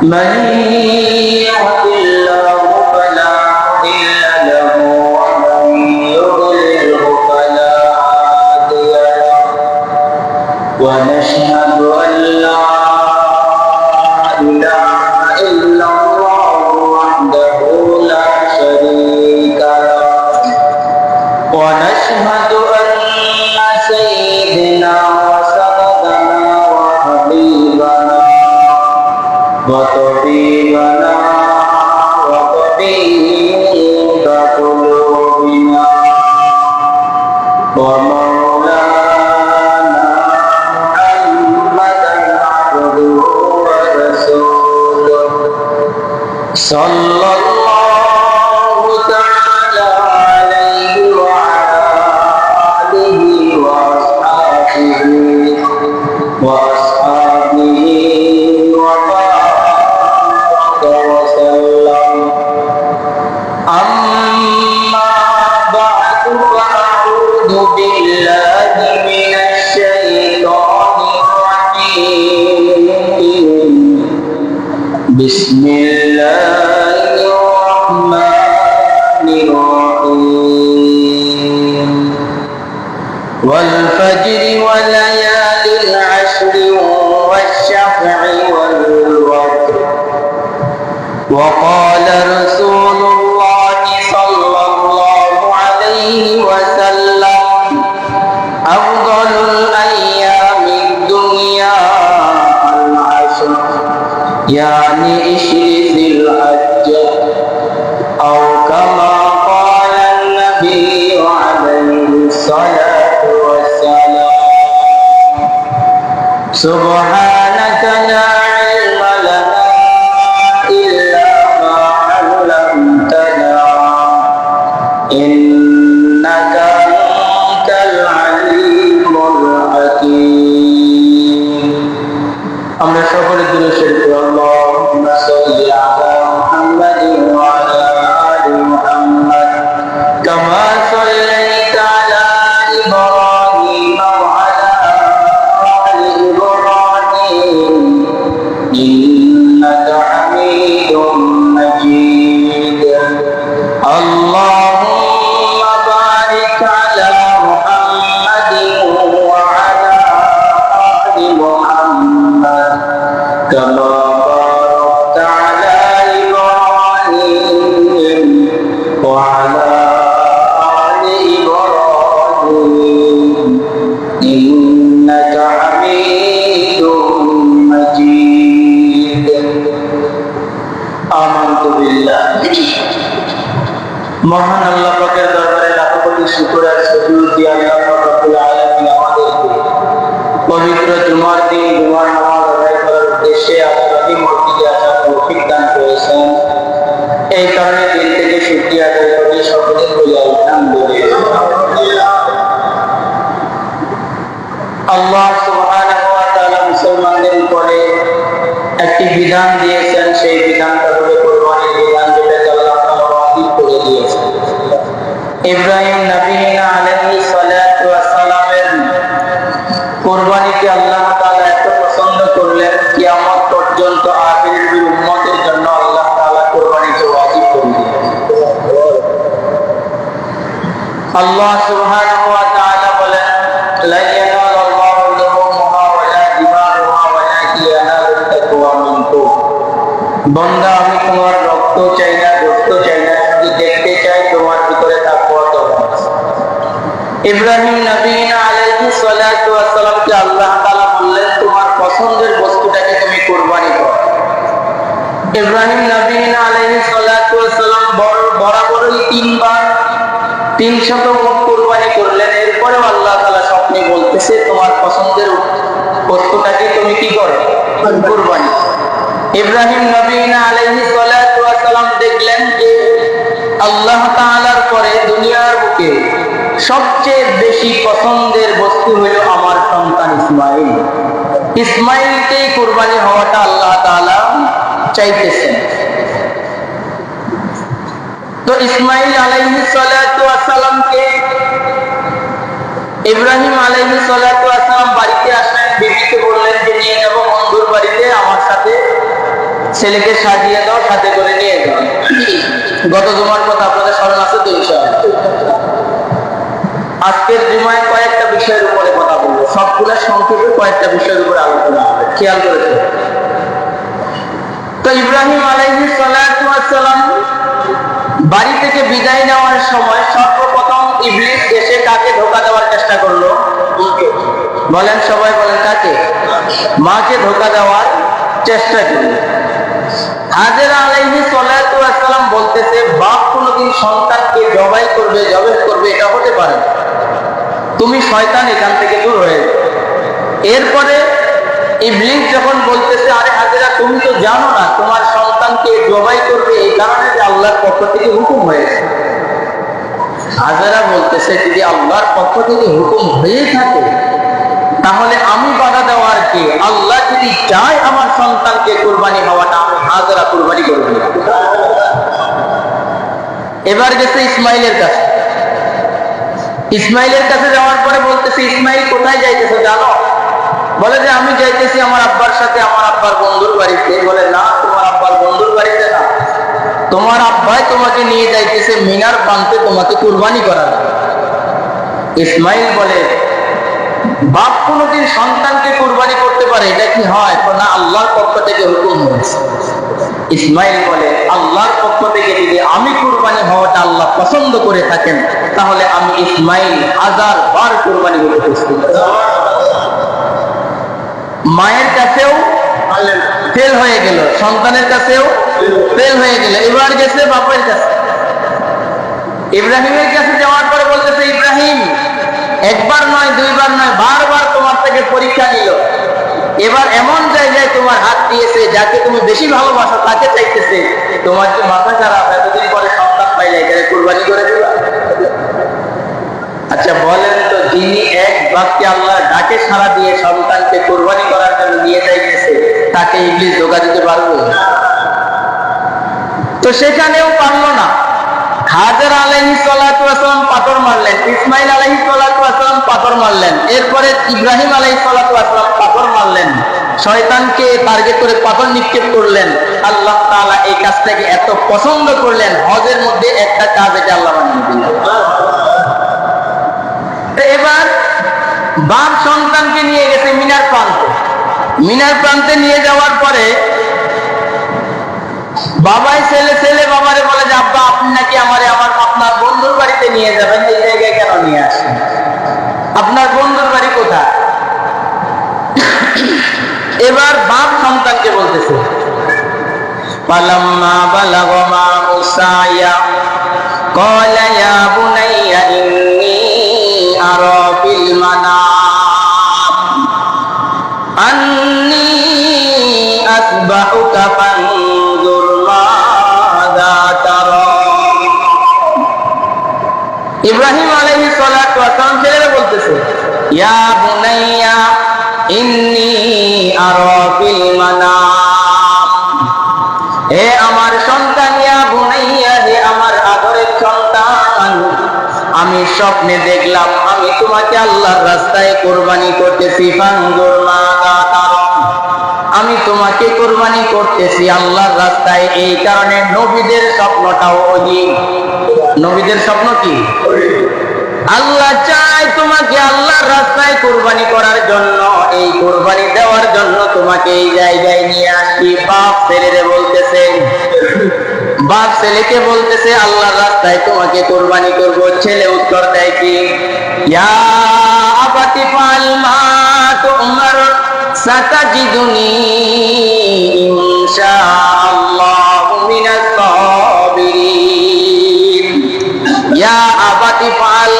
من يهد الله فلا مضل له ومن يضلله فلا هادي له ونشهد أن لا إله إلا الله وحده لا شريك له ونشهد أن سيدنا وسندنا وحبيبنا وطبيبنا وطبيب قلوبنا ومولانا محمدا عبده ورسوله صلى الله تعالى عليه وعلى آله وأصحابه وبارك وسلم أما بعد فأعوذ بالله من الشيطان الرجيم بسم الله الرحمن الرحيم والفجر وليال العشر والشفع والوتر وقال رسول الله صلى الله عليه وسلم أفضل الأيام الدنيا العشر يعني ذي الحجة أو كما قال النبي عليه الصلاة والسلام سبحانك لا علم لنا إلا ما علمتنا إنك أنت العليم الحكيم আমরা সকলে দিলে শরীফ আল্লাহুম্মা সাল্লি আলা মুহাম্মাদিন ওয়া আলা আলি মুহাম্মাদ কামা সাল্লাইতা আলা ইব্রাহিম ওয়া আলা আলি ইব্রাহিম ইন্নাকা হামিদুম মাজিদ আল্লাহুম্মা বারিক আলা মুহাম্মাদিন ওয়া আলা আলি মুহাম্মাদ كما باركت على إبراهيم وعلى آل إبراهيم إنك حميد مجيد آمنت بالله মহান আল্লাহ পাকের দরবারে লাখ কোটি শুকর আর সুজুদ দিয়ে আল্লাহ পাক রব্বুল আলামিন আমাদেরকে পবিত্র জুমার দিন জুমার নামাজ আদায় করার উদ্দেশ্যে আশাবাদী মসজিদে আসার তৌফিক দান করেছেন। এই কারণে দিল থেকে শুকরিয়া আদায় করে সকলে বলি আলহামদুলিল্লাহ। আল্লাহ সুবহানাহু ওয়া তাআলা মুসলমানদের উপরে একটি বিধান দিয়েছেন, সেই বিধানটা হলো কুরবানির বিধান, যেটা আল্লাহ তাআলা ওয়াজিব করে দিয়েছেন। ইব্রাহিম নবী আলাইহিস সালাতু ওয়াস সালামের কুরবানিকে আল্লাহ তাআলা এত পছন্দ করলেন, কিয়ামত পর্যন্ত আখিরের উম্মতের জন্য আল্লাহ তাআলা কুরবানিকে ওয়াজিব করে দিলেন। আল্লাহ সুবহানাহু ওয়া তাআলা বলেন, লা ইয়ানালুল্লাহু লুহুমুহা ওয়ালা দিমাউহা ওয়ালাকিন ইয়ানালুত তাকওয়া মিনকুম। বান্দা, আমি তোমার রক্ত চাই না, গোশত চাই না, শুধু দেখতে চাই তোমার ভিতরে তাকওয়া কেমন আছে। ইব্রাহিম নবী আলাইহিস সালাতু ওয়াস সালামকে আল্লাহ তাআলা বললেন, তোমার পছন্দের বস্তুটাকে তুমি কুরবানি করো। ইব্রাহিম নবী আলাইহিস সালাতু ওয়াস সালাম বরাবরই 3 বার 300 উট কুরবানি করলেন। এরপরেও আল্লাহ তাআলা স্বপ্নে বলতেছে, তোমার পছন্দের বস্তুটাকে তুমি কি করো? কুরবানি। ইব্রাহিম নবী আলাইহিস সালাতু ওয়াস সালাম দেখলেন যে আল্লাহ তাআলার পরে দুনিয়ার বুকে সবচেয়ে বেশি পছন্দের বস্তু হলো আমার সন্তান ইসমাইল। ইসমাইলকেই কুরবানি হওয়াটা আল্লাহ তাআলা চাইতেছেন। তো ইসমাইল আলাইহিস সালাতু ওয়াস সালামকে ইব্রাহিম আলাইহিস সালাতু ওয়াস সালাম বাড়িতে আসলেন, বিবিকে বললেন যে নিয়ে যাব বন্ধুর বাড়িতে, আমার সাথে ছেলেকে সাজিয়ে দাও, সাথে করে নিয়ে যাও। গত জুমার কথা আপনাদের স্মরণ আছে তো? আজকের জুমায় কয়েকটা বিষয়ের উপরে কথা বলবো, সবগুলা সংক্ষেপে কয়েকটা বিষয়ের উপরে আলোচনা হবে, খেয়াল করেছেন তো? ইব্রাহিম আলাইহিস সালাতু ওয়াস সালাম বাড়ি থেকে বিদায় নেওয়ার সময় সর্বপ্রথম ইবলিস এসে কাকে ধোঁকা দেওয়ার চেষ্টা করলো? বলেন, সবাই বলেন, কাকে? মাকে ধোঁকা দেওয়ার চেষ্টা করলো। হাজেরা আলাইহিস সালাতু ওয়াস সালাম বলতেছে, বাপ কোনোদিন সন্তানকে জবাই করবে, জবাই করবে, এটা হতে পারে না। তুমি শয়তান, এখান থেকে দূর হয়ে যাও। এরপরে ইবলিস যখন বলতেছে, আরে হাজেরা, তুমি তো জানো না তোমার সন্তানকে জবাই করবে এই কারণে যে আল্লাহর পক্ষ থেকে হুকুম হয়েছে। হাজেরা বলতেছে, যদি আল্লাহর পক্ষ থেকে হুকুম হয়ে থাকে তাহলে আমি বাধা দেওয়ার কে? আল্লাহ যদি চায় আমার সন্তানকে কুরবানি হওয়াটা, আমি হাজেরা কুরবানি করব। এবার গেছে ইসমাইলের কাছে। ইসমাইলের কাছে যাওয়ার পরে বলতেছে, ইসমাইল কোথায় যাইতেছে জানো? বলে যে আমি যাইতেছি আমার আব্বার সাথে আমার আব্বার বন্ধুর বাড়িতে। বলে না, তোমার আব্বার বন্ধুর বাড়িতে না, তোমার আব্বাই তোমাকে নিয়ে যাইতেছে মিনার প্রান্তে তোমাকে কুরবানি করার। ইসমাইল বলে, বাপ কোনদিন সন্তানকে কুরবানি করতে পারে? এটা কি হয়? না, আল্লাহর পক্ষ থেকে হুকুম হয়েছে। ইসমাইল বলে, আল্লাহর পক্ষ থেকে যদি আমি কুরবানি হওয়াটা আল্লাহ পছন্দ করে থাকেন তাহলে আমি ইসমাইল 1000 বার কুরবানি হতে প্রস্তুত। মায়ের কাছেও ফেল হয়ে গেল, সন্তানের কাছেও ফেল হয়ে গেল। এবার গেছে বাপের কাছে। ইব্রাহিমের কাছে যাওয়ার পরে বলতেছে, ইব্রাহিম, একবার নয়, দুইবার নয়, বারবার তোমার থেকে পরীক্ষা নিল। এবার এমন জায়গায় তোমার হাত দিয়েছে যাকে তুমি বেশি ভালোবাসো তাকে চাইতেছে। তোমার কি মাথা খারাপ? এতদিন পরে সন্তান পাইলে এখানে কুরবানি করে দিবা? আচ্ছা বলেন তো, যিনি এক বাক্যে আল্লাহর ডাকে সাড়া দিয়ে সন্তানকে কুরবানি করার জন্য নিয়ে যাইতেছে, তাকে ইবলিস ধোঁকা দিতে পারবে? তো সেখানেও পারলো না। হাজেরা আলাইহিস সালাতু ওয়াস সালাম পাথর মারলেন, ইসমাইল আলাইহিস সালাতু ওয়াস সালাম পাথর মারলেন, এরপরে ইব্রাহিম আলাইহিস সালাতু ওয়াস সালাম পাথর মারলেন, শয়তানকে টার্গেট করে পাথর নিক্ষেপ করলেন। আল্লাহ তাআলা এই কাজটাকে এত পছন্দ করলেন, হজের মধ্যে একটা কাজ এটা আল্লাহ বানিয়ে দিলেন। এবার বাপ সন্তানকে নিয়ে গেছে মিনার প্রান্তে। মিনার প্রান্তে নিয়ে যাওয়ার পরে বাবাই ছেলে বাবারে বলে যে, আব্বা, আপনি নাকি আমার আপনার বন্ধুর বাড়িতে নিয়ে যাবেন, এই জায়গায় কেন নিয়ে আসেন? আপনার বন্ধুর বাড়ি কোথায়? এবার বাপ সন্তানকে বলতেছে, পালাম্মা বালাগা মা'হু সা'য়া ক্বালা ইয়া বুনাইয়া ইন্নী আরা ফিল মানাম আন্নী আসবাহুকা ফানজুর মাযা তারা। ইব্রাহিম আলাইহিস সালাতু ওয়াস সালাম ছেলেরা বলতেছে, ইয়া বুনাইয়া ইন্নী আরা ফিল মানাম, হে আমার সন্তান, ইয়া বুনাইয়া, হে আমার আদরের সন্তান, আমি স্বপ্নে দেখলাম আমি তোমাকে আল্লাহর রাস্তায় কুরবানি করতেছি। ফানজুর মাযা তারা, আমি তোমাকে কুরবানি করতেছি আল্লাহর রাস্তায়। এই কারণে নবীদের স্বপ্নটাও অজীব। নবীদের স্বপ্ন কি? আল্লাহ চায় তোমাকে আল্লাহর রাস্তায় কুরবানি করার জন্য, এই কুরবানি দেওয়ার জন্য তোমাকে এই জায়গায় নিয়ে আসি। বাপ ছেলেরে বলতেছে, বাপ ছেলেকে বলতেছে আল্লাহর রাস্তায় তোমাকে কুরবানি করব। ছেলে উত্তর দেয় কি, ইয়া আবাতি ফাল মা তুমার সাতাজিদুনি ইনশাআল্লাহু মিনাস সাবিরিন। ইয়া আবাতি ফাল,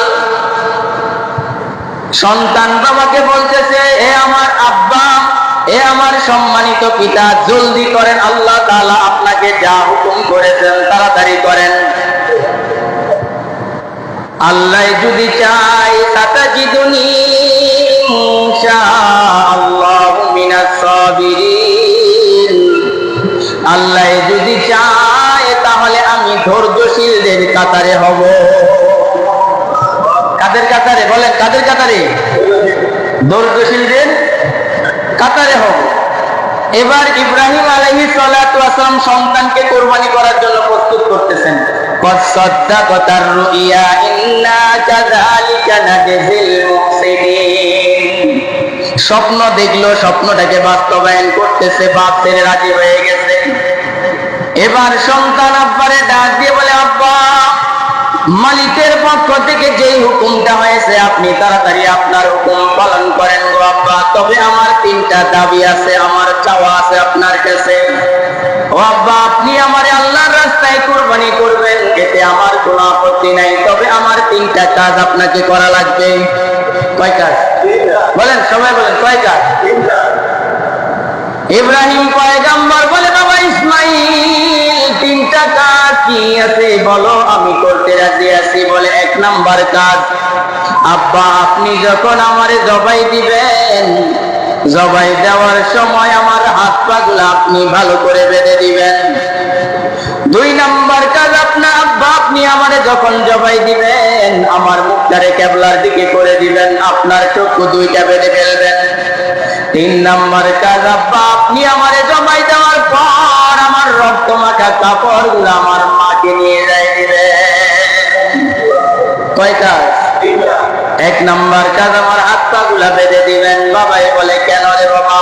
সন্তান বাবাকে বলতেছে, হে আমার আব্বা, হে আমার সম্মানিত পিতা, জলদি করেন, আল্লাহ তাআলা আপনাকে যা হুকুম করেছেন তাড়াতাড়ি করেন। আল্লাহ যদি চায়, সাতাজিদুনি ইনশাআল্লাহু মিনাস সাবিরিন, আল্লাহ যদি চায় তাহলে আমি ধৈর্যশীলদের কাতারে হব। কাদের কাতারে? বলেন, কাদের কাতারে? ধৈর্যশীলদের কাতারে হব। এবার ইব্রাহিম আলাইহিস সালাতু ওয়াস সালাম সন্তানকে কুরবানি করার জন্য প্রস্তুত করতেছেন। ফাসাদ্দাকাতার রুইয়া ইন্না কাযালিকা নাজজিল মুহসিনিন। স্বপ্ন দেখলো, স্বপ্নটাকে বাস্তবায়ন করতেছে, বাপ ছেলে রাজি হয়ে গেছে। এবার সন্তান আব্বারে ডাক দিয়ে বলে, আব্বা, মালিকের পক্ষ থেকে যেই হুকুমটা হয়েছে আপনি তাড়াতাড়ি আপনার হুকুম পালন করেন গো আব্বা। তবে আমার 3টা দাবি আছে, আমার চাওয়া আছে আপনার কাছে। ও আব্বা, আপনি আমারে আল্লাহর রাস্তায় কুরবানি করবেন, এতে আমার কোনো আপত্তি নাই, তবে আমার 3টা কাজ আপনাকে করা লাগবে। কয় কাজ বলেন, সবাই বলেন, কয় কাজ? ইব্রাহিম পয়গম্বর বলে, বাবা ইসমাইল, 3টা কাজ কি আছে বলো, আমি করতে রাজি আছি। বলে, 1 নাম্বার কাজ, আব্বা আপনি যখন আমারে জবাই দিবেন, জবাই দেওয়ার সময় আমার হাত পা গুলো আপনি ভালো করে বেঁধে দিবেন। 2 নাম্বার কাজ, আপনার আব্বা আপনি আমারে যখন জবাই দিবেন আমার মুখটারে কিবলার দিকে করে দিবেন, আপনার চক্ষু 2টা বেঁধে ফেলবেন। 3 নাম্বার কাজ, আব্বা আপনি আমারে জবাই দেওয়ার পর আমার রক্ত মাখা কাপড় গুলো আমার মাকে নিয়ে যাই দিবেন। কয় কাজ? 1 নাম্বার কাজ, আমার হাত পা গুলা বেঁধে দিবেন। বাবাই বলে, কেন রে বাবা?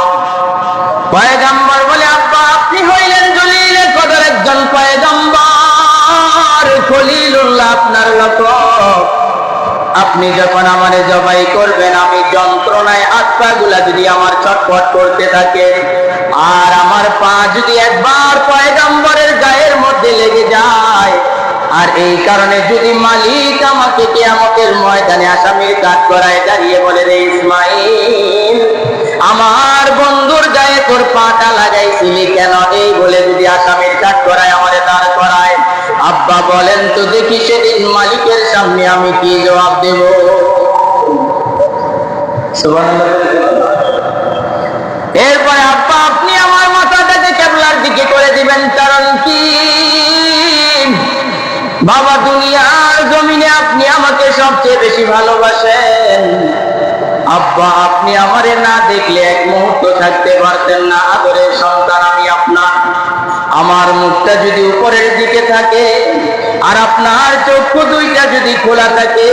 পয়গম্বর বলে, আব্বা আপনি হইলেন জলিলের কদর একজন পয়গম্বর, খলিলুল্লাহ আপনার লোক। আপনি যখন আমারে জবাই করবেন আমি যন্ত্রণায় হাত পা গুলা যদি আমার ছটফট করতে থাকে আর আমার পা যদি একবার পয়গম্বরের গায়ের মধ্যে লেগে যায়, আর এই কারণে যদি মালিক আমাকে কিয়ামতের ময়দানে আসামির কাঠগড়ায় দাঁড়িয়ে বলে, রে ইসমাইল, আমার বন্ধুর গায়ে তোর পাটা লাগাইছিলি কেন, এই বলে যদি আসামির কাঠগড়ায় আমারে দাঁড় করায়, আব্বা বলেন তো দেখি সেদিন মালিকের সামনে আমি কি জবাব দেব? সুবহানাল্লাহ। এরপরে, আব্বা আপনি আমার মাথাটাকে কিবলার দিকে করে দিবেন, কারণ কি বাবা, দুনিয়ার জমিনে আপনি আমাকে সবচেয়ে বেশি ভালোবাসেন। আব্বা আপনি আমারে না দেখলে 1 মুহূর্ত থাকতে পারতেন না, আদরের সন্তান আমি আপনার। আমার মুখটা যদি উপরের দিকে থাকে আর আপনার চক্ষু 2টা যদি খোলা থাকে,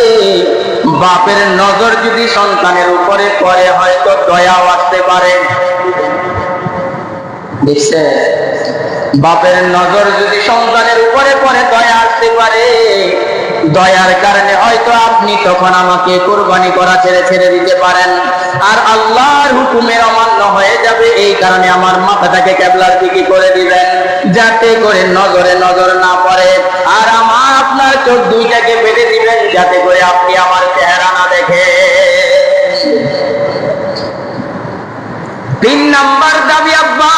বাপের নজর যদি সন্তানের উপরে পড়ে হয়তো দয়াও আসতে পারে। দেখছে, বাপের নজর যদি সন্তানের উপরে পড়ে দয়া আসতে পারে, দয়ার কারণে হয়তো আপনি তখন আমাকে কুরবানি করা ছেড়ে দিতে পারেন, আর আল্লাহর হুকুমের অমান্য হয়ে যাবে। এই কারণে আমার মাথাটাকে কিবলার দিকে করে দিবেন, যাতে করে নজরে নজর না পড়ে, আর আমার আপনার চোখ 2টাকে বেঁধে দিবেন, যাতে করে আপনি আমার চেহারা না দেখে। 3 নাম্বার দাবি, আব্বা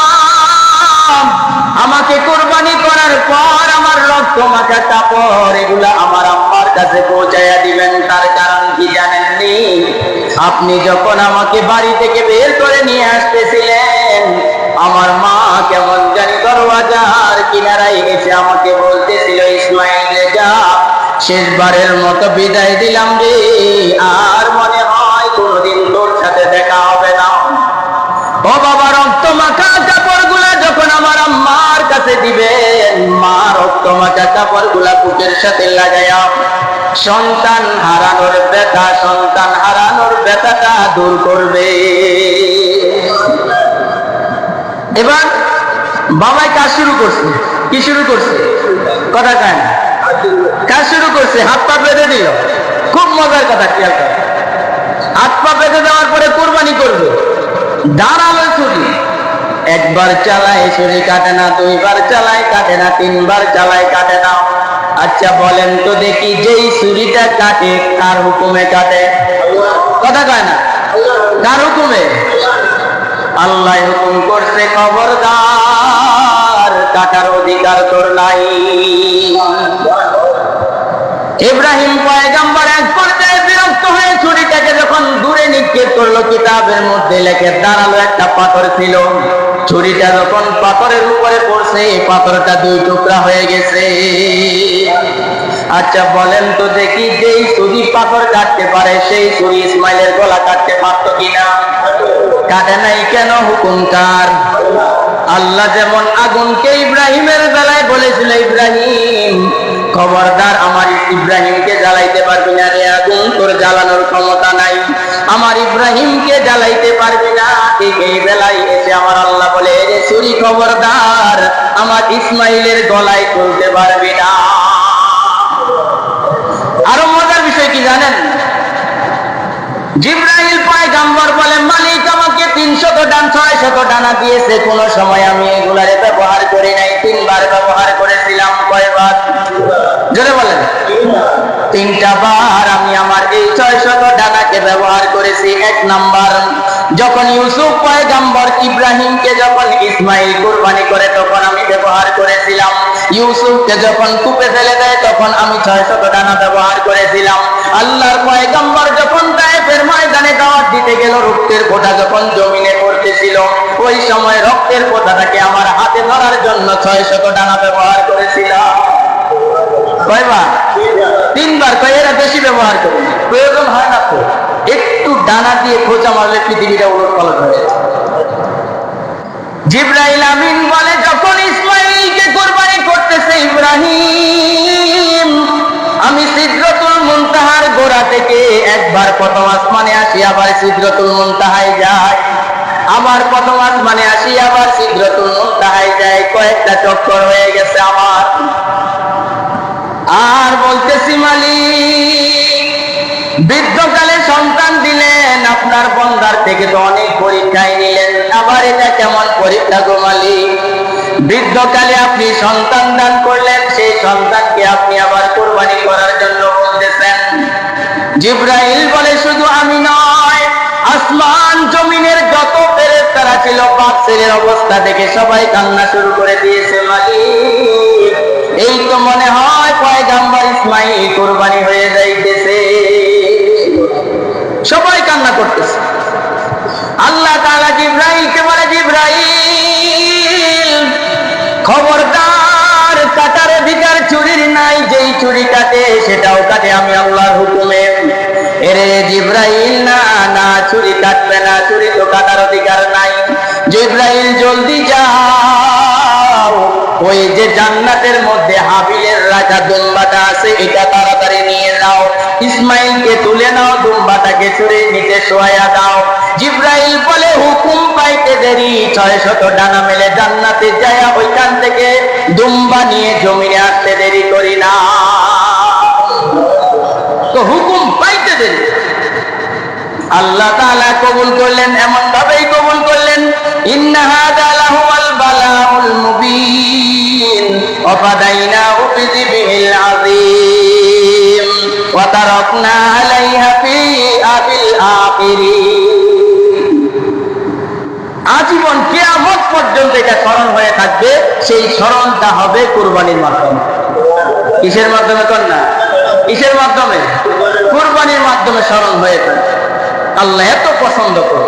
আমাকে কুরবানি করার পর আমার রক্ত মাখা কাপড় এগুলা আমার আম্মার কাছে পৌঁছাইয়া দিবেন। তার কারণ কি জানেননি? আপনি যখন আমাকে বাড়ি থেকে বের করে নিয়ে আসতেছিলেন, আমার মা কেমন জানি দরওয়াজার কিনারায় এসে আমাকে বলতেছিল, ইসমাইল যা, শেষবারের মতো বিদায় দিলাম রে, আর মনে হয় কোনোদিন তোর সাথে দেখা হবে না। ও বাবা, রক্ত মাখা কাপড় গুলা যখন আমার আম্মার কাছে দিবেন, মা রক্ত মাখা কাপড় গুলা বুকের সাথে লাগাইয়া সন্তান হারানোর ব্যথাটা দূর করবে। এবার বাবাই কাজ শুরু করছে। কি শুরু করছে? কথা কেন? কাজ শুরু করছে, হাত পা বেঁধে দিল। খুব মজার কথা, খেয়াল করে। হাত পা বেঁধে দেওয়ার পরে কুরবানি করবে। দাঁড়ালো ছুরি, 1 বার চালায় ছুরি কাটে না, 2 বার চালায় কাটে না, 3 বার চালায় কাটে না। আচ্ছা বলেন তো দেখি, যেই ছুরিটা কাটে কার হুকুমে কাটে? কথা কয় না, কার হুকুমে? আল্লাহ হুকুম করছে, খবরদার, কাটার অধিকার তোর নাই। ইব্রাহিম পয়গম্বর এক পর্যায়ে বিরক্ত হয়ে ছুরিটাকে যখন দূরে নিক্ষেপ করলো, কিতাবের মধ্যে লেখে দাঁড়ালো একটা পাথর ছিল। ছুরিটা যখন পাথরের উপরে পড়ছে, পাথরটা 2 টুকরা হয়ে গেছে। আচ্ছা বলেন তো দেখি, যেই ছুরি পাথর কাটতে পারে সেই ছুরি ইসমাইলের গলা কাটতে পারতো কিনা? কাটে নাই কেন? হুকুম কার? আল্লাহ যেমন আগুনকে ইব্রাহিমের বেলায় বলেছিল, ইব্রাহিম খবরদার আমার ইব্রাহিমকে জ্বালাইতে পারবি না রে আগুন, তোর জ্বালানোর ক্ষমতা নাই, আমার ইব্রাহিমকে জ্বালাইতে পারবি না। ঠিক এই বেলায় এসে আমার আল্লাহ বলে, রে ছুরি খবরদার আমার ইসমাইলের গলায় তুলতে পারবি না। আরো মজার বিষয় কি জানেন? জিবরাইল পয়গম্বর বলে, মালিক আমাকে 300 ডান 600 ডানা দিয়েছে, কোন সময় আমি এগুলারে ব্যবহার করি নাই, 3 বার ব্যবহার করেছিলাম। কয়বার? জোরে বলেন। 3টা বার আমি আমার এই 600 ডানাকে ব্যবহার করেছি। 1 নাম্বার, যখন ইউসুফ পয়গম্বর ইব্রাহিমকে যখন ইসমাইল কুরবানি করে তখন আমি ব্যবহার করেছিলাম। ইউসুফকে যখন কূপে ফেলে দেয় তখন আমি 600 ডানা ব্যবহার করেছিলাম। আল্লাহর পয়গম্বর যখন তায়েফের ময়দানে দাওয়াত দিতে গেল, রক্তের ফোঁটা যখন জমিনে পড়তেছিল, ওই সময় রক্তের ফোঁটাটাকে আমার হাতে ধরার জন্য 600 ডানা ব্যবহার করেছিলাম। কয়বার? 3 বার। এরা বেশি ব্যবহার করে, প্রয়োজন হয় না তো, একটু ডানা দিয়ে খোঁচা মারলে পৃথিবীটা উলটপালট হয়ে যায়। জিবরাইল আমিন বলে, যখন ইসমাইলকে কুরবানি করতেছে ইব্রাহিম, আমি সিদরাতুল মুনতাহার গোড়া থেকে একবার প্রথম আসমানে আসি, আবার সিদরাতুল মুনতাহায় যাই, আবার প্রথম আসমানে আসি, আবার সিদরাতুল মুনতাহায় যাই। কয়েকটা চক্কর হয়ে গেছে আমার। আর বলতেছি, মালিক বৃদ্ধকালে সন্তান দিলেন, আপনার বন্দার থেকে তো অনেক পরীক্ষায় নিলেন, আবার এটা কেমন পরীক্ষা গো মালিক? বৃদ্ধকালে আপনি সন্তান দান করলেন, সেই সন্তানকে আপনি আবার কুরবানি করার জন্য বলতেছেন। জিবরাইল বলে, শুধু আমি নয়, আসমান জমিনের যত ফেরেশতারা ছিল, পাক ছেলের অবস্থা দেখে সবাই কান্না শুরু করে দিয়েছে। মালিক এই তো মনে হয় পয়গম্বর ইসমাইল কুরবানি হয়ে যাইতেছে। সবাই কান্না করতেছে। আল্লাহ তাআলা জিবরাইলকে বলে, জিবরাইল খবরদার, কাটার অধিকার চুরির নাই, যেই চুরি কাটে সেটাও কাটে আমি আল্লাহর হুকুমে। এরে জিবরাইল, না না, চুরি কাটবে না, চুরি তো কাটার অধিকার নাই। জিবরাইল জলদি যাও, ওই যে জান্নাতের মধ্যে হাবিলের রাখা দুম্বাটা আছে, এটা তাড়াতাড়ি নিয়ে যাও, ইসমাইলকে তুলে নাও, দুম্বাটাকে চুরি নিচে শোয়া দাও। জিবরাইল বলে, হুকুম পাইতে দেরি, 600 ডানা মেলে জান্নাতে যায়, ওইখান থেকে দুম্বা নিয়ে জমিনে আসতে দেরি করি না। তো হুকুম পাইতে দেরি। আল্লাহ তাআলা কবুল করলেন, এমন ভাবেই কবুল করলেন, ইন্না হাযা লাহুল বালাউল মুবিন ওয়া ফাদাইনাহু বিযিবহিল আযীম ওয়া তারাকনা আলাইহা ফি আবিল আখিরিন। আজীবন কিয়ামত পর্যন্ত এটা স্মরণ হয়ে থাকবে। সেই স্মরণটা হবে কুরবানির মাধ্যমে। কিসের মাধ্যমে? কন্যা কিসের মাধ্যমে? কুরবানির মাধ্যমে স্মরণ হয়ে থাকবে। আল্লাহ এত পছন্দ করে,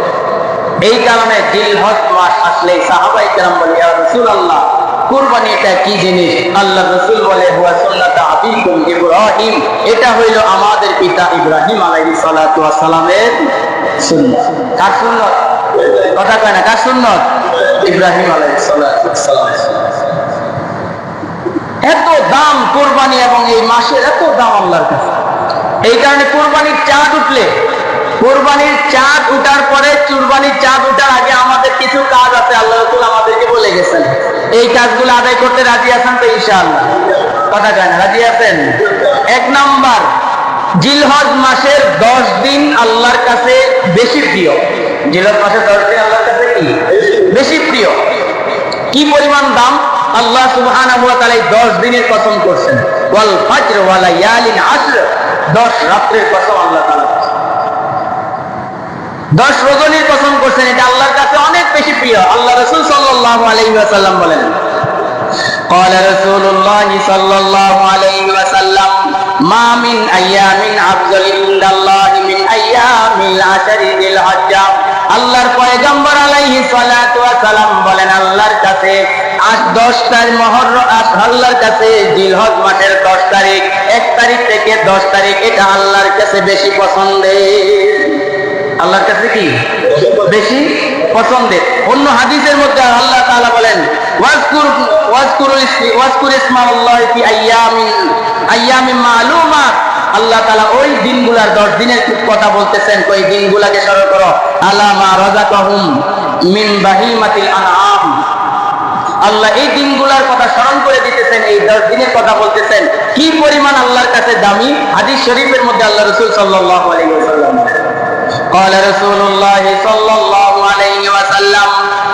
এই কারণে জিলহজ মাস আসলে সাহাবায়ে কেরাম বলে, ইয়া রাসূলুল্লাহ কুরবানি এটা কি জিনিস? আল্লাহ রাসূল বলে, হুয়া সুন্নাতু আবিকুম ইব্রাহিম, এটা হইল আমাদের পিতা ইব্রাহিম আলাইহিস সালাতু ওয়াস সালামের সুন্নাত। কার সুন্নাত? কথা কয় না, কার সুন্নাত? ইব্রাহিম আলাইহিস সালাতু ওয়াস সালাম। এত দাম কুরবানি, এবং এই মাসের এত দাম আল্লাহর কাছে। এই কারণে কুরবানির চাঁদ উঠলে, কুরবানির চাঁদ উঠার পরে, কুরবানির চাঁদ উঠার আগে আমাদের কিছু কাজ আছে, আল্লাহ রাসূল আমাদেরকে বলে গেছেন। এই কাজগুলো আদায় করতে রাজি আছেন তো ইনশাআল্লাহ? কথা কয় না, রাজি আছেন? 1 নাম্বার, জিলহজ মাসের 10 দিন আল্লাহর কাছে বেশি প্রিয়। জিলহজ মাসের 10 দিন আল্লাহর কাছে কি বেশি প্রিয়? কি পরিমাণ দাম? আল্লাহ সুবহানাহু ওয়া তাআলা 10 দিনের কসম করছেন, ওয়াল ফাজর ওয়া লায়ালিন আশর, 10 রাতের কসম আল্লাহ তাআলা, 10 রজনীর কসম করছেন। এটা আল্লাহর কাছে অনেক বেশি প্রিয়। আল্লাহ রাসূল সাল্লাল্লাহু আলাইহি ওয়াসাল্লাম বলেন, قال رسول الله صلى الله عليه وسلم ما من ايام افضل عند الله من ايام العشر ذي الحجه। আল্লাহর পয়গম্বর আলাইহিস সালাতু ওয়াস সালাম বলেন, আল্লাহর কাছে 10 মুহররম, আল্লাহর কাছে জিলহজ মাসের 10 তারিখ, 1 তারিখ থেকে 10 তারিখ, এটা আল্লাহর কাছে বেশি পছন্দের। আল্লাহর কাছে কি বেশি পছন্দের। অন্য হাদিসের মধ্যে আল্লাহ তাআলা বলেন ওয়াজকুর ইসমাল্লাহি ফি আইয়ামিন মা'লুমাত। আল্লাহ তাআলা ওই দিনগুলার 10 দিনের কথা বলতেছেন, ওই দিনগুলাকে স্মরণ করো। আলা মা রাযাকাহুম মিন বাহিমাতিল আনআম। আল্লাহ এই দিনগুলার কথা স্মরণ করে দিতেছেন, এই 10 দিনের কথা বলতেছেন, কি পরিমাণ আল্লাহর কাছে দামি। হাদিস শরীফের মধ্যে আল্লাহ রাসূল সাল্লাল্লাহু আলাইহি ওয়াসাল্লাম قال رسول الله صلى الله عليه وسلم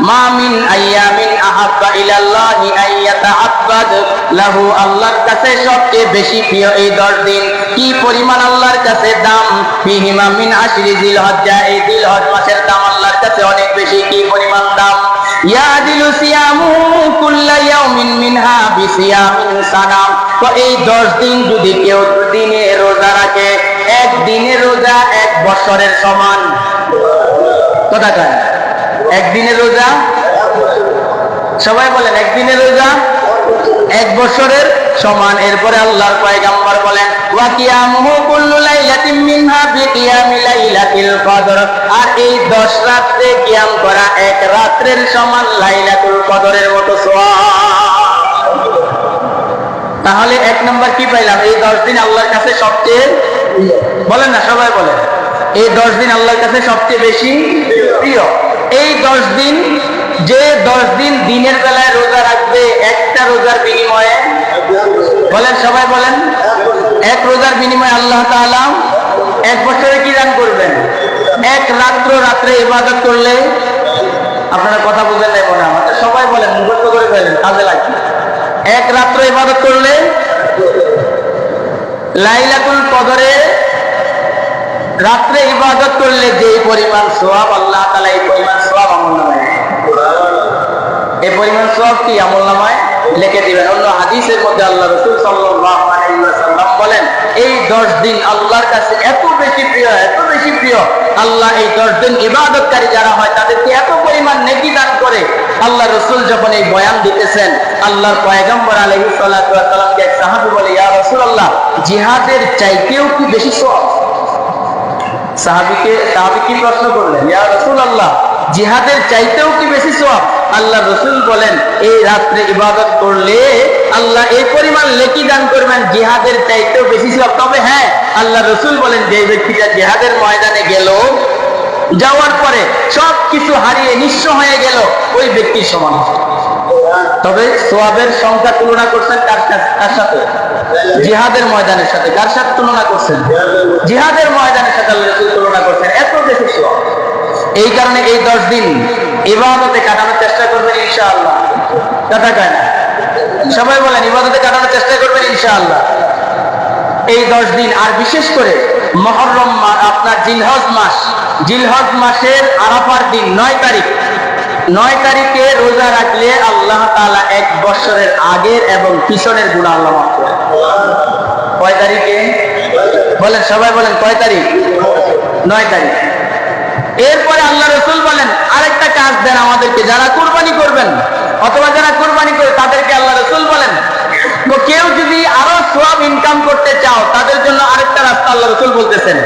ما من ايام احب الى الله ان يتعبد له। আল্লাহর কাছে সবচেয়ে বেশি প্রিয় এই 10 দিন, কি পরিমাণ আল্লাহর কাছে দাম। ফিহিমা মিন আশরি জিলহজ্জা, এই জিলহজ মাসের দাম আল্লাহর কাছে অনেক বেশি, কি পরিমাণ দাম। ইয়াদিলু সিয়ামু কুল্লা ইয়াউমিন মিনহা বিসিয়ামিন সানা। তো এই 10 দিন যদি কেউ দিনে রোজা রাখে, এক দিনের রোজা 1 বছরের সমান। কথা কয়, একদিনের রোজা, সবাই বলেন একদিনের রোজা 1 বছরের সমান। এরপরে আল্লাহর পয়গম্বর বলেন ওয়া কিয়ামুহু কুল্লু লাইলাতিন মিনহা বিকিয়ামি লাইলাতিল কদর। আর এই 10 রাতে কিয়াম করা 1 রাতের সমান লাইলাতুল কদরের মতো সওয়াব। তাহলে 1 নাম্বার কি পাইলাম, এই 10 দিন আল্লাহর কাছে সবচেয়ে, বলেন না সবাই বলেন, এই 10 দিন আল্লাহর কাছে সবচেয়ে বেশি প্রিয়। এই 10 দিন, যে 10 দিন দিনের বেলায় রোজা রাখবে, একটা রোজার বিনিময়ে, বলেন সবাই বলেন, 1 রোজার বিনিময়ে আল্লাহ তাআলা 1 বছরে কি দান করবেন। 1 রাত্রে ইবাদত করলে, আপনারা কথা বুঝেন নাই মনে হয়, সবাই বলেন, মুখস্থ করে ফেলেন, কাজে লাগবে। 1 রাত্রে ইবাদত করলে লাইলাতুল কদরে রাত্রে ইবাদত করলে যে পরিমাণ সওয়াব, আল্লাহ তাআলা এই পরিমাণ সওয়াব আমলনামায়, এই পরিমাণ সওয়াব কি আমলনামায় লিখে দিবেন। অন্য হাদিসের মধ্যে আল্লাহ রাসূল সাল্লাল্লাহু আলাইহি ওয়াসাল্লাম বলেন এই 10 দিন আল্লাহর কাছে এত বেশি প্রিয়, এত বেশি প্রিয়। আল্লাহ এই 10 দিন ইবাদতকারী যারা হয় তাদেরকে এত পরিমাণ নেকি দান করে। আল্লাহ রাসূল যখন এই বয়ান দিতেছেন, আল্লাহর পয়গম্বর আলাইহিস সালাতু ওয়াস সালামকে এক সাহাবী বলে, ইয়া রাসূলুল্লাহ, জিহাদের চাইতেও কি বেশি সওয়াব? সাহাবী কি প্রশ্ন করলেন, ইয়া রাসূলুল্লাহ, জিহাদের চাইতেও কি বেশি সওয়াব? আল্লাহ রাসূল বলেন, এই রাত্রে ইবাদত করলে আল্লাহ এই পরিমাণ নেকি দান করবেন, জিহাদের চাইতেও বেশি সওয়াব। তবে হ্যাঁ, আল্লাহ রাসূল বলেন, যে ব্যক্তিটা জিহাদের ময়দানে গেল, যাওয়ার পরে সবকিছু হারিয়ে নিঃস্ব হয়ে গেল, ওই ব্যক্তির সমান। তবে সওয়াবের সংখ্যা তুলনা করছেন কার সাথে? জিহাদের ময়দানের সাথে। কার সাথে তুলনা করছেন? জিহাদের ময়দানের সাথে আল্লাহ রাসূল তুলনা করছেন, এত বেশি সওয়াব। এই কারণে এই 10 দিন ইবাদতে কাটানোর চেষ্টা করবেন ইনশাআল্লাহ। কথা কয় না? সবাই বলেন ইবাদতে কাটানোর চেষ্টা করবেন ইনশাআল্লাহ এই 10 দিন। আর বিশেষ করে মুহররম মাস, আপনার জিলহজ মাসের আরাফার দিন 9 তারিখে রোজা রাখলে আল্লাহ তাআলা 1 বছরের আগের এবং পিছনের গুনাহ আল্লাহ মাফ করেন। কয় তারিখে? বলেন সবাই বলেন, কয় তারিখ? 9 তারিখ। এরপরে আল্লাহ রাসূল বলেন, আরেকটা কাজ দেন আমাদেরকে, যারা কুরবানি করবেন অথবা যারা কুরবানি করে তাদেরকে আল্লাহ রাসূল বলেন, তো কেউ যদি আরো সওয়াব ইনকাম করতে চাও, তাদের জন্য আরেকটা রাস্তা আল্লাহ রাসূল বলতেছেন।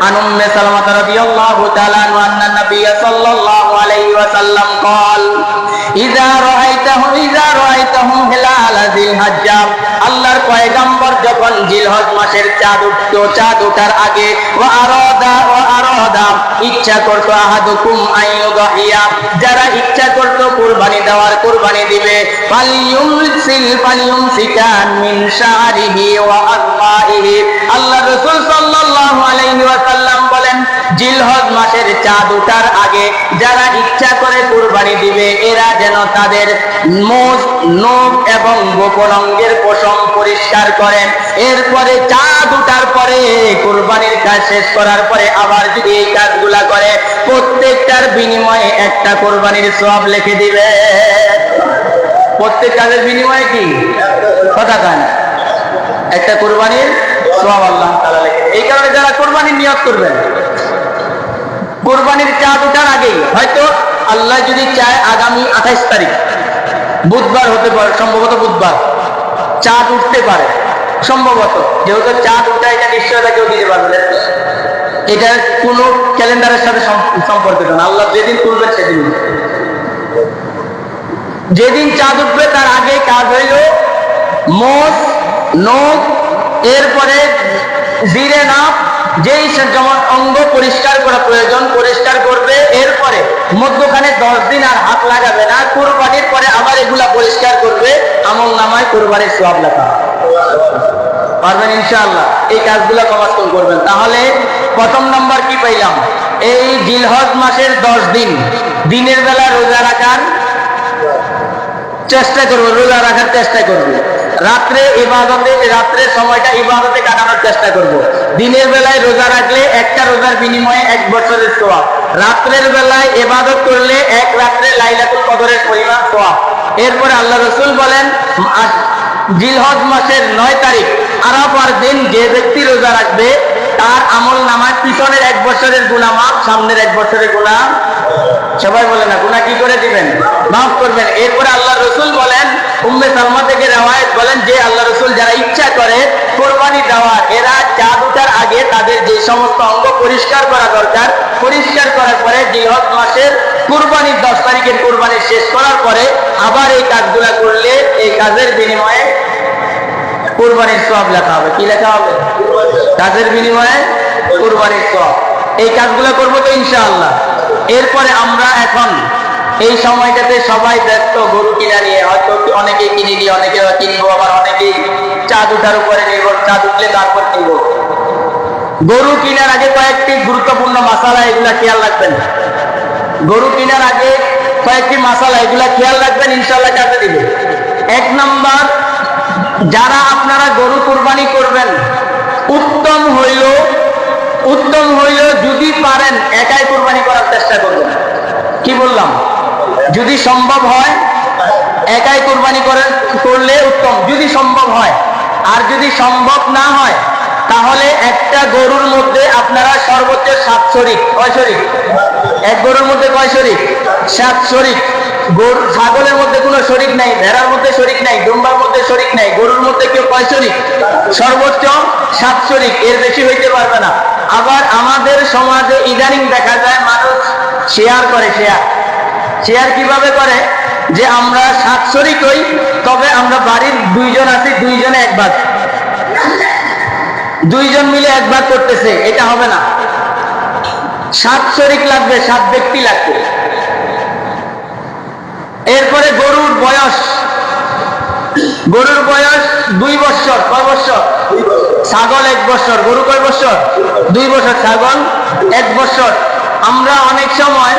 عن أم سلمة رضي الله تعالى عنها أن النبي صلى الله عليه وسلم قال إذا رأيتهم هلال ذي الحجة। আল্লাহর পয়গম্বর যখন জিলহজ মাসের চাঁদ ওঠার আগে ইচ্ছা করতো আহাদুকুম আইয়ুদহিয়া, যারা ইচ্ছা করতো কুরবানি দেওয়ার, কুরবানি দিবে, ফালিয়ুমসিকান মিন শারিহি ওয়া আযমাইহি। আল্লাহ রাসূল সাল্লাল্লাহু আলাইহি ওয়াসাল্লাম বলেন, জিলহজ মাসের চাঁদ ওঠার আগে যারা ইচ্ছা করে কুরবানি দিবে, এরা যেন তাদের মোজ, নখ এবং গোপন অঙ্গের পশম পরিষ্কার করেন। এরপরে চাঁদ ওঠার পরে কুরবানির কাজ শেষ করার পরে আবার যদি এই কাজগুলা করে, প্রত্যেকটার বিনিময়ে একটা কুরবানির সওয়াব লিখে দিবে। প্রত্যেক কাজের বিনিময়ে কি? কথা কয় না, একটা কুরবানির সওয়াব আল্লাহ তাআলা লিখে। এই কারণে যারা কুরবানির নিয়ত করবেন, কুরবানির চাঁদ ওঠার আগেই, হয়তো আল্লাহ যদি চায় আগামী 28 তারিখ বুধবার হতে পারে, সম্ভবত বুধবার চাঁদ উঠতে পারে, সম্ভবত, যেহেতু চাঁদ উঠা এটা নিশ্চয়তা কেউ দিতে পারবে না। এটা কোনো ক্যালেন্ডারের সাথে সম্পর্কিত না। আল্লাহ যেদিন তুলবেন সেদিন। যেদিন চাঁদ উঠবে তার আগে কাজ হইল মোষ, নখ, এরপরে জিরে নাপ, যেই যেমন অঙ্গ পরিষ্কার করা প্রয়োজন পরিষ্কার করবে। এরপরে মধ্যখানে 10 দিন আর হাত লাগাবে না। কুরবানির পরে আবার এগুলা পরিষ্কার করবে, আমল নামায় কুরবানির সওয়াব লেখা পারবেন ইনশাআল্লাহ। এই কাজগুলো কমাসন করবেন। তাহলে প্রথম নাম্বার কি পাইলাম? এই জিলহজ মাসের 10 দিন দিনের বেলা রোজা রাখার চেষ্টা করবো, রোজা রাখার চেষ্টা করবো। রাত্রে ইবাদতে, রাত্রের সময়টা ইবাদতে কাটানোর চেষ্টা করব। দিনের বেলায় রোজা রাখলে একটা রোজার বিনিময়ে 1 বছরের সওয়াব। রাত্রের বেলায় ইবাদত করলে 1 রাত্রে লাইলাতুল কদরের পরিমাণ সওয়াব। এরপরে আল্লাহ রাসূল বলেন জিলহজ মাসের 9 তারিখ আরাফার দিন যে ব্যক্তি রোজা রাখবে তার আমল নামায় পিছনের 1 বছরের গুনাহ মাফ, সামনের 1 বছরের গুনাহ। সবাই বলে না গুনাহ কি করে দিবেন? মাফ করবেন। এরপরে আল্লাহ রাসূল বলেন, উম্মে সালমা থেকে রওয়ায়াত বলেন যে আল্লাহ রাসূল যারা ইচ্ছা করে কুরবানি দেওয়ার, এরা চাঁদ ওঠার আগে তাদের যে সমস্ত অঙ্গ পরিষ্কার করা দরকার পরিষ্কার করার পরে জিলহজ মাসের কুরবানির 10 তারিখের কুরবানি শেষ করার পরে আবার এই কাজগুলা করলে এই কাজের বিনিময়ে কুরবানির সওয়াব লেখা হবে। কি লেখা হবে? কাজের বিনিময়ে কুরবানির সওয়াব। এই কাজগুলো করবো তো ইনশাআল্লাহ। এরপরে আমরা এখন এই সময়টাতে সবাই ব্যস্ত গরু কিনা নিয়ে, হয়তো অনেকেই কিনে নিয়ে, অনেকে কিনবো, আবার অনেকেই চাঁদ উঠার উপরে নির্ভর, চাঁদ উঠলে তারপর কিনবো। গরু কেনার আগে কয়েকটি গুরুত্বপূর্ণ মাসালা, এগুলা খেয়াল রাখবেন। গরু কেনার আগে কয়েকটি মাসালা, এগুলা খেয়াল রাখবেন, ইনশাআল্লাহ কাজে দিবে। 1 নাম্বার, যারা আপনারা গরু কুরবানি করবেন উত্তম হইল যদি পারেন একাই কুরবানি করার চেষ্টা করবেন। কি বললাম? যদি সম্ভব হয় একাই কুরবানি করলে উত্তম, যদি সম্ভব হয়। আর যদি সম্ভব না হয় তাহলে একটা গরুর মধ্যে আপনারা সর্বোচ্চ 7 শরীক। কয় শরীক? এক গরুর মধ্যে কয় শরীক? 7 শরীক। গরু, ছাগলের মধ্যে কোনো শরীক নাই, ভেড়ার মধ্যে শরীক নাই, দুম্বার মধ্যে শরীক নাই, গরুর মধ্যে কেউ কয় শরীক? সর্বোচ্চ 7 শরীক, এর বেশি হইতে পারবে না। আবার আমাদের সমাজে ইদানিং দেখা যায় মানুষ শেয়ার করে। শেয়ার কিভাবে করে? যে আমরা 7 শরীক হই, তবে আমরা বাড়ির 2 জন আছি, 2 জনে 1 ভাগ, 2 জন মিলে 1 ভাগ করতেছে। এটা হবে না। 7 শরীক লাগবে, 7 ব্যক্তি লাগবে। এরপরে গরুর বয়স 2 বছর। কয় বছর? ছাগল 1 বছর। গরু কয় বছর? 2 বছর। ছাগল 1 বছর। আমরা অনেক সময়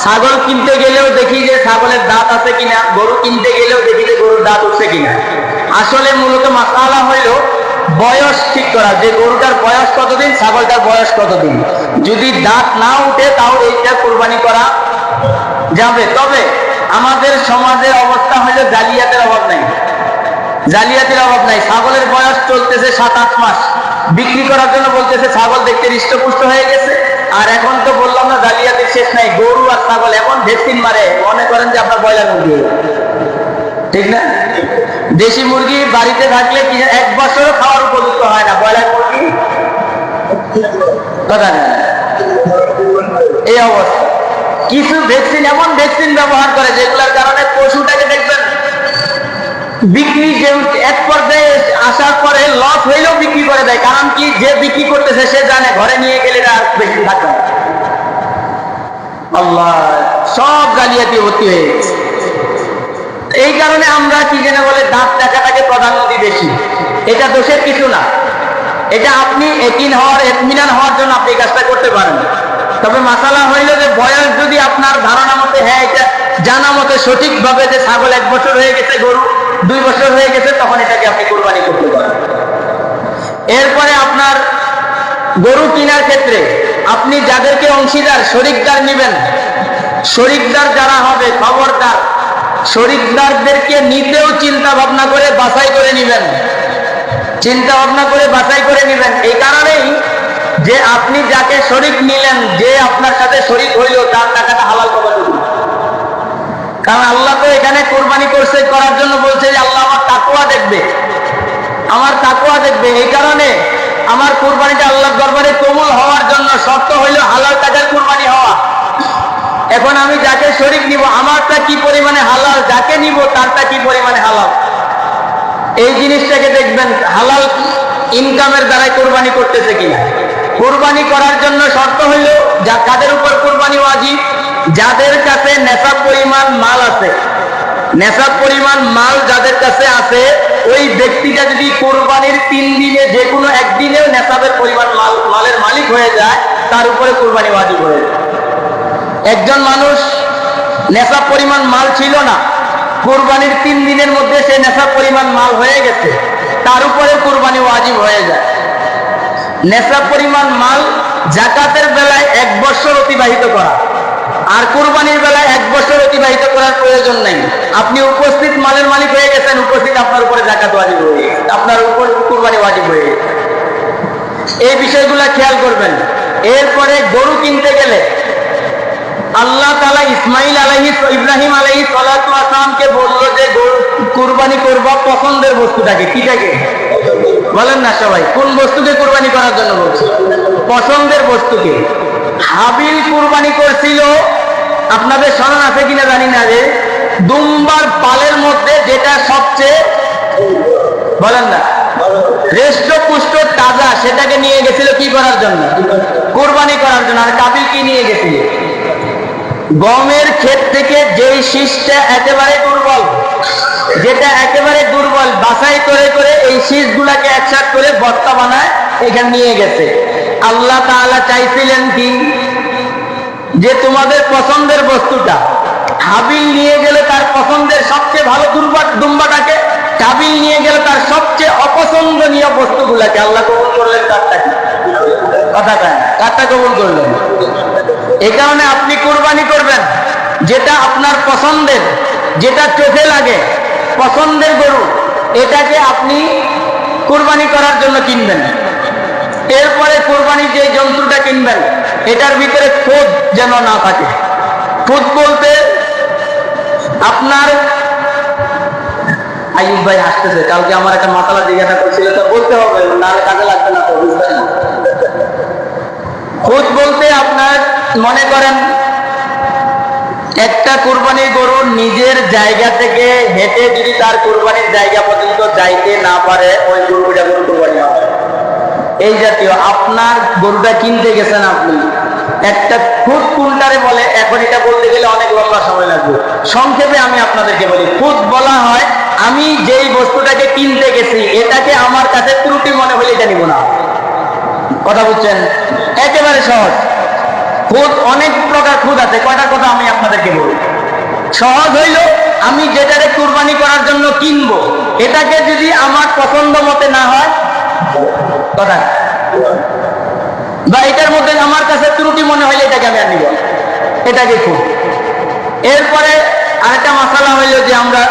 ছাগল কিনতে গেলেও দেখি যে ছাগলের দাঁত আছে কিনা, গরু কিনতে গেলেও দেখি যে গরুর দাঁত উঠছে কিনা। আসলে মূলত মাসালা হইল বয়স ঠিক করা, যে গরুটার বয়স কতদিন, ছাগলটার বয়স কতদিন। যদি দাঁত না উঠে তাহলে এইটা কুরবানি করা যাবে। তবে আমাদের সমাজের অবস্থা হইল জালিয়াতের অভাব নাই, জালিয়াতির অভাব নাই। ছাগলের বয়স চলতেছে 7-8 মাস, বিক্রি করার জন্য বলতেছে ছাগল দেখতে হৃষ্টপুষ্ট হয়ে গেছে। আর এখন তো বললাম না জালিয়াতির শেষ নাই। গরু আর ছাগল এমন ভ্যাকসিন মারে, মনে করেন যে আপনার ব্রয়লার মুরগি, ঠিক না? দেশি মুরগি বাড়িতে থাকলে 1 বছর খাওয়ার উপযুক্ত হয় না, ব্রয়লার মুরগি কথা না। এই অবস্থা। কিছু ভ্যাকসিন, এমন ভ্যাকসিন ব্যবহার করে যেগুলোর কারণে পশুটাকে দেখবেন বিক্রি, যে এক পর্যায়ে আসার পরে লস হইলেও বিক্রি করে দেয়। কারণ কি? যে বিক্রি করতেছে সে জানে ঘরে নিয়ে গেলে আর বেশি থাকবে না। আল্লাহ, সব জালিয়াতি ভর্তি হয়ে গেছে। এই কারণে আমরা কি যেন বলে দাঁত দেখাটাকে প্রাধান্য দিই বেশি। এটা দোষের কিছু না, এটা আপনি এতমিনান হওয়ার জন্য আপনি এই কাজটা করতে পারেন। তবে মাসালা হইল যে বয়স যদি আপনার ধারণা মতে, হ্যাঁ এটা জানা মতে সঠিক ভাবে যে ছাগল 1 বছর হয়ে গেছে, গরু 2 বছর হয়ে গেছে, তখন এটাকে আপনি কুরবানি করতে পারেন। এরপরে আপনার গরু কেনার ক্ষেত্রে আপনি যাদেরকে অংশীদার শরিকদার নেবেন, শরিকদার যারা হবে খবরদার শরিকদারদেরকে নিতেও চিন্তা ভাবনা করে বাছাই করে নেবেন, চিন্তা ভাবনা করে বাছাই করে নেবেন। এই কারণেই যে আপনি যাকে শরিক নিলেন, যে আপনার সাথে শরিক হইল, তার টাকাটা হালাল করে দেবেন। কারণ আল্লাহ তো এখানে কোরবানি করছে করার জন্য বলছে যে আল্লাহ আমার তাকওয়া দেখবে, আমার তাকওয়া দেখবে। এই কারণে আমার কোরবানিটা আল্লাহর দরবারে কবুল হওয়ার জন্য শর্ত হইল হালাল টাকার কুরবানি হওয়া। এখন আমি যাকে শরীক নিব আমারটা কি পরিমাণে হালাল, যাকে নিব তারটা কি পরিমাণে হালাল, এই জিনিসটাকে দেখবেন হালাল ইনকামের দ্বারাই কোরবানি করতেছে কিনা। কোরবানি করার জন্য শর্ত হইল যা কাদের উপর কোরবানি ওয়াজিব, যাদের কাছে নেশাব পরিমাণ মাল আছে। নেশাব পরিমাণ মাল যাদের কাছে আছে, ওই ব্যক্তিটা যদি কোরবানির 3 দিনে যে কোনো একদিনেও নেশাবের পরিমাণ মালের মালিক হয়ে যায়, তার উপরে কোরবানি ওয়াজিব হয়ে যায়। একজন মানুষ নেশাব পরিমাণ মাল ছিল না, কোরবানির 3 দিনের মধ্যে সে নেশাব পরিমাণ মাল হয়ে গেছে, তার উপরে কোরবানি ওয়াজিব হয়ে যায়। নেশাব পরিমাণ মাল যাকাতের বেলায় 1 বছর অতিবাহিত করা, আর কোরবানির বেলায় 1 বছর অতিবাহিত করার প্রয়োজন নেই। আপনি উপস্থিত মালের মালিক হয়ে গেছেন, উপস্থিত আপনার উপরে যাকাত ওয়াজিব হয়ে গেছে, আপনার উপর কোরবানি ওয়াজিব হয়ে গেছে। এই বিষয়গুলো খেয়াল করবেন। এরপরে গরু কিনতে গেলে আল্লাহ তাআলা ইব্রাহিম আলাইহিস সালাতু ওয়াস সালামকে বলল যে কুরবানি করবা পছন্দের বস্তুটাকে, কিটাকে বলেন না সবাই, কোন বস্তুকে কুরবানি করার জন্য বলছে? পছন্দের বস্তুকে। হাবিল কুরবানি করছিল, আপনাদের স্মরণ আছে কিনা জানি না, যে দুম্বার পালের মধ্যে যেটা সবচেয়ে, বলেন না, হৃষ্টপুষ্ট তাজা, সেটাকে নিয়ে গেছিল কি করার জন্য? কুরবানি করার জন্য। আর কাবিল কি নিয়ে গেছিল? গমের ক্ষেত থেকে যেই শীষটা একেবারে দুর্বল, যেটা একেবারে দুর্বল, বাছাই করে করে এই শীষগুলাকে একসাথ করে ভর্তা বানায় এখানে নিয়ে গেছে। আল্লাহ তাআলা চাইছিলেন কি, যে তোমাদের পছন্দের বস্তুটা হাবিল নিয়ে গেলে তার পছন্দের সবচেয়ে ভালো দুম্বাটাকে, কাবিল নিয়ে গেলে তার সবচেয়ে অপছন্দনীয় বস্তুগুলাকে। আল্লাহ কবুল করলেন কারটাকে? কথাটা কারটা কবুল করলেন? এই কারণে আপনি কুরবানি করবেন যেটা আপনার পছন্দের, যেটা চোখে লাগে, পছন্দের গরু, এটাকে আপনি কুরবানি করার জন্য কিনবেন। এরপরে কুরবানির যে জন্তুটা কিনবেন, এটার ভিতরে খুদ যেন না থাকে। খুদ বলতে আপনার, আইয়ুব ভাই হাসতেছে, কালকে আমার একটা মাসালা জিজ্ঞাসা করছিল, তো বলতে হবে, না কাজে লাগবে না তো, বুঝবেন না। খুদ বলতে আপনার মনে করেন একটা কুরবানির গরু নিজের জায়গা থেকে হেঁটে যদি তার কুরবানির জায়গা পর্যন্ত যাইতে না পারে, ওই গরুটা গরু কুরবানি হবে। এই জাতীয় আপনার গরুটা কিনতে গেছেন আপনি, একটা খুদ কোনটারে বলে, এখন এটা বলতে গেলে অনেক লম্বা সময় লাগবে। সংক্ষেপে আমি আপনাদেরকে বলি, খুদ বলা হয় আমি যেই বস্তুটাকে কিনতে গেছি এটাকে আমার কাছে ত্রুটি মনে হলে এটা নিব না। কথা বুঝছেন? একেবারে সহজ। খুদ অনেক প্রকার খুদ আছে, কয়টা কথা আমি আপনাদেরকে বলি। সহজ হইল, আমি যেটাকে কুরবানি করার জন্য কিনবো, এটাকে যদি আমার পছন্দ মতে না হয়, কথা বা এটার মধ্যে আমার কাছে ত্রুটি মনে হইলে এটাকে আমি আর নিব, এটাকে খুদ। এরপরে আরেকটা মাসালা হইল যে আমরা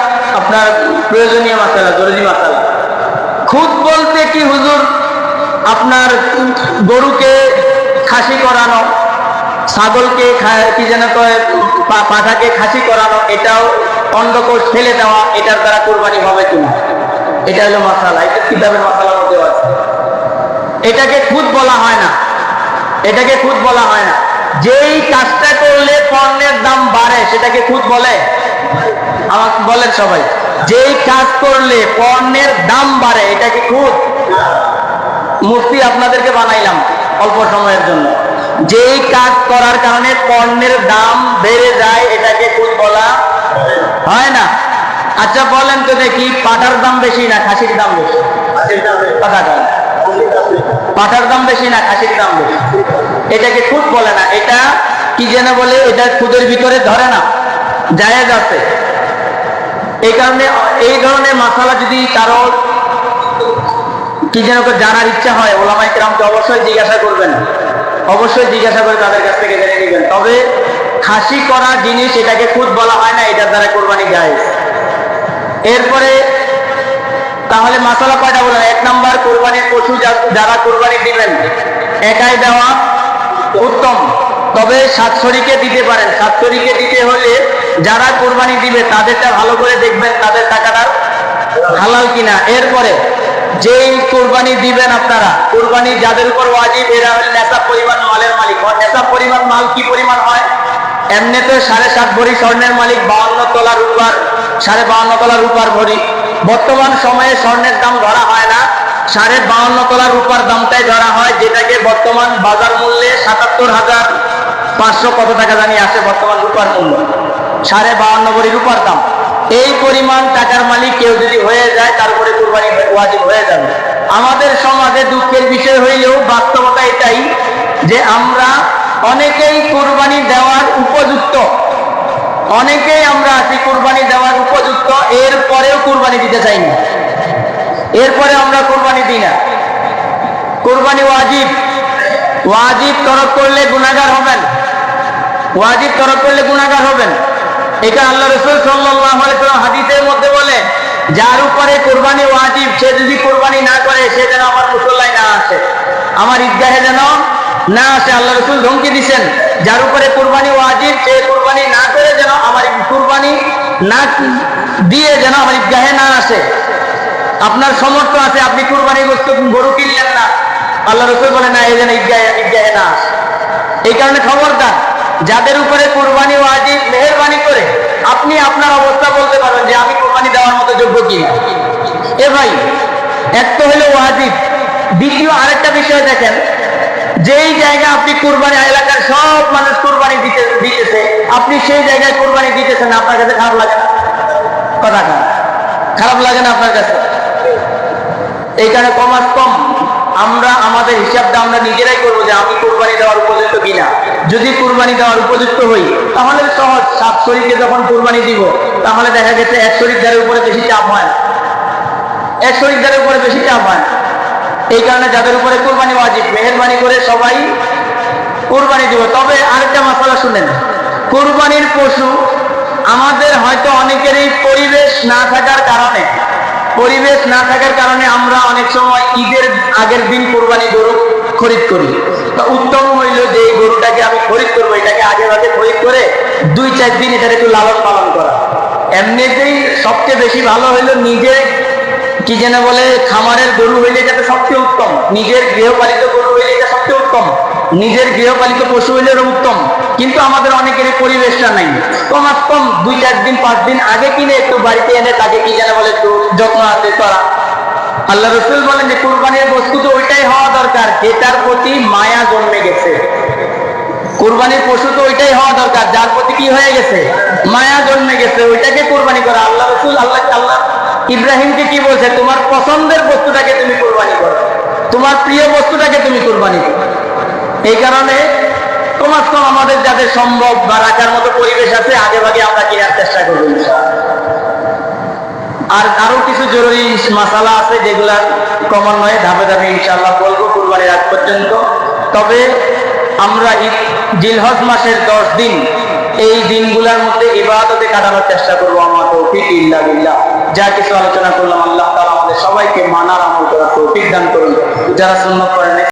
আপনার প্রয়োজনীয় মাসালা, জরুরি মাসালা। খুদ বলতে কি হুজুর, আপনার গরুকে খাসি করানো, ছাগলকে কি যেন কয়, পাঠাকে খাসি করানো, এটাও অন্ডকোষ ফেলে দেওয়া, এটার দ্বারা কোরবানি হবে কিনা, এটা হলো মাসালা। এটা কিতাবের মাসালার মধ্যে আছে। এটাকে খুদ বলা হয় না, এটাকে খুদ বলা হয় না। যেই কাজটা করলে পণ্যের দাম বাড়ে সেটাকে খুদ বলে? আমাকে বলেন সবাই, যেই কাজ করলে পণ্যের দাম বাড়ে এটাকে খুদ? মুফতি আপনাদেরকে বানাইলাম অল্প সময়ের জন্য। যেই কাজ করার কারণে পণ্যের দাম বেড়ে যায় এটাকে খুদ বলা হয় না। আচ্ছা বলেন তো দেখি, পাঠার দাম বেশি না খাসির দাম বেশি? পাঠার দাম বেশি না খাসির দাম বেশি? এটাকে খুদ বলে না, এটা কি যেন বলে, এটা খুদের ভিতরে ধরে না, জায়েজ আছে। এই কারণে এই ধরনের মাসালা যদি কারো কি যেন জানার ইচ্ছা হয়, ওলামায়ে কেরামকে অবশ্যই জিজ্ঞাসা করবেন, অবশ্যই জিজ্ঞাসা করে তাদের কাছ থেকে জেনে নেবেন। তবে খাসি করা জিনিস এটাকে খুদ বলা হয় না, এটার দ্বারা কোরবানি জায়েজ। এরপরে তাহলে মাসালা কয়টা বলেন? 1 নাম্বার, কোরবানির পশু যারা কোরবানি দিবেন একাই দেওয়া উত্তম, তবে সাতশরীকে দিতে পারেন। সাতশরীকে দিতে হলে যারা কোরবানি দিবে তাদেরটা ভালো করে দেখবেন, তাদের টাকাটা হালাল কিনা। এরপরে যেই কোরবানি দিবেন আপনারা, কোরবানি যাদের উপর ওয়াজিব, এরা হলেন নেশাব পরিমাণ মালের মালিক। নেশা পরিমাণ মাল কি পরিমাণ হয়? এমনিতে 7.5 ভরি স্বর্ণের মালিক 52 তোলা রূপার 52.5 তোলা রূপার ভরি। বর্তমান সময়ে স্বর্ণের দাম ধরা হয় না, 52.5 তোলা রূপার দামটাই ধরা হয়, যেটাকে বর্তমান বাজার মূল্যে 77,500 কত টাকা জানি আছে বর্তমান রূপার মূল্য। 52.5 ভরি রূপার দাম। এই পরিমাণ টাকার মালিক কেউ যদি হয়ে যায়, তারপরে কুরবানি ওয়াজিব হয়ে যাবে। আমাদের সমাজে দুঃখের বিষয় হইলেও বাস্তবতা এটাই যে আমরা অনেকেই কুরবানি দেওয়ার উপযুক্ত, অনেকেই আমরা আছি কুরবানি দেওয়ার উপযুক্ত, এরপরেও কুরবানি দিতে চাই না, এরপরে আমরা কুরবানি দিই না। কুরবানি ওয়াজিব, ওয়াজিব তরক করলে গুনাহগার হবেন, ওয়াজিব তরক করলে গুনাহগার হবেন। এটা আল্লাহ রাসূল সাল্লাল্লাহু আলাইহি ওয়াসাল্লাম হাদিসের মধ্যে বলে, যার উপরে কুরবানি ওয়াজিব সে যদি কুরবানি না করে সে যেন আমার মুসল্লায় না আসে, আমার ঈদগাহে যেন না আসে। আল্লাহ রাসূল ধমকি দিয়েছেন, যার উপরে কুরবানি ওয়াজিব সে কুরবানি না করে যেন আমার কুরবানি না দিয়ে যেন আমার ঈদগাহে না আসে। আপনার সামর্থ্য আছে, আপনি কুরবানি গরু কিনলেন না, আল্লাহ রাসূল বলে না, এই যেন ঈদগাহে না আসে। এই কারণে খবরদার, যাদের উপরে কুরবানি ওয়াজিব মেহেরবানি করে আপনি আপনার অবস্থা বলতে পারবেন যে আমি কুরবানি দেওয়ার মতো যোগ্য কিনা। এ ভাই, এক তো হলো ওয়াজিব, দ্বিতীয় আরেকটা বিষয় দেখেন, যেই জায়গা আপনি কুরবানি, এলাকার সব মানুষ কুরবানি দিতেছে, আপনি সেই জায়গায় কুরবানি দিতেছেন, আপনার কাছে খারাপ লাগে না? কথা খারাপ লাগে না আপনার কাছে? এই কারণে কম আমরা আমাদের হিসাবটা আমরা নিজেরাই করবো যে আমি কুরবানি দেওয়ার উপযুক্ত কিনা। যদি কুরবানি দেওয়ার উপযুক্ত হই তাহলে সহজ, 7 শরীরকে যখন কুরবানি দিব তাহলে দেখা গেছে 1 শরীরদারের উপরে বেশি চাপ হয়, 1 শরীরদারের উপরে বেশি চাপ হয়। এই কারণে যাদের উপরে কুরবানি ওয়াজিব মেহেরবানি করে সবাই কুরবানি দিব। তবে আরেকটা মাসালা শুনেন, কুরবানির পশু আমাদের হয়তো অনেকেরই পরিবেশ না থাকার কারণে আমরা অনেক সময় ঈদের আগের দিন কুরবানি গরু খরিদ করি। উত্তম হইল যে এই গরুটাকে আমি খরিদ করবো, এটাকে আগে খরিদ করে 2-4 দিন এটার একটু লালন পালন করা। এমনিতেই সবচেয়ে বেশি ভালো হইলো নিজের কি যেন বলে খামারের গরু হইলে এটা সবচেয়ে উত্তম, নিজের গৃহপালিত গরু হইলে এটা সবচেয়ে উত্তম, নিজের গৃহপালিত পশু হইলে উত্তম। কিন্তু আমাদের অনেকের পরিবেশটা নাই, কম 2-4 দিন 5 দিন আগে কিনে একটু বাড়িতে এনে তাকে কি যেন বলে একটু যত্ন আদর করা। আল্লাহ রাসূল বলেন যে কুরবানির বস্তু তো ওইটাই হওয়া দরকার যেটার প্রতি মায়া জন্মে গেছে। কুরবানির পশু তো ওইটাই হওয়া দরকার যার প্রতি কি হয়ে গেছে, মায়া জন্মে গেছে, ওইটাকে কুরবানি করা। আল্লাহ রাসূল আল্লাহ ইব্রাহিমকে কি বলছে, তোমার পছন্দের বস্তুটাকে তুমি কুরবানি করো, তোমার প্রিয় বস্তুটাকে তুমি কুরবানি করো। এই কারণে কম আমাদের যাদের সম্ভব বা রাখার মতো পরিবেশ আছে আগে ভাগে আমরা কেনার চেষ্টা করবো। আর আরো কিছু জরুরি মাসালা আছে যেগুলা ক্রমান্বয়ে ধাপে ধাপে ইনশাআল্লাহ বলবো কুরবানির আগ পর্যন্ত। তবে আমরা জিলহজ মাসের 10 দিন এই দিনগুলোর মধ্যে ইবাদতে কাটানোর চেষ্টা করবো। আমার তৌফিক ইল্লা বিল্লাহ। যা কিছু আলোচনা করলাম আল্লাহ তাআলা আমাদের সবাইকে মানার আমল করার তৌফিক দান করুন। যারা সুন্নাত পড়েন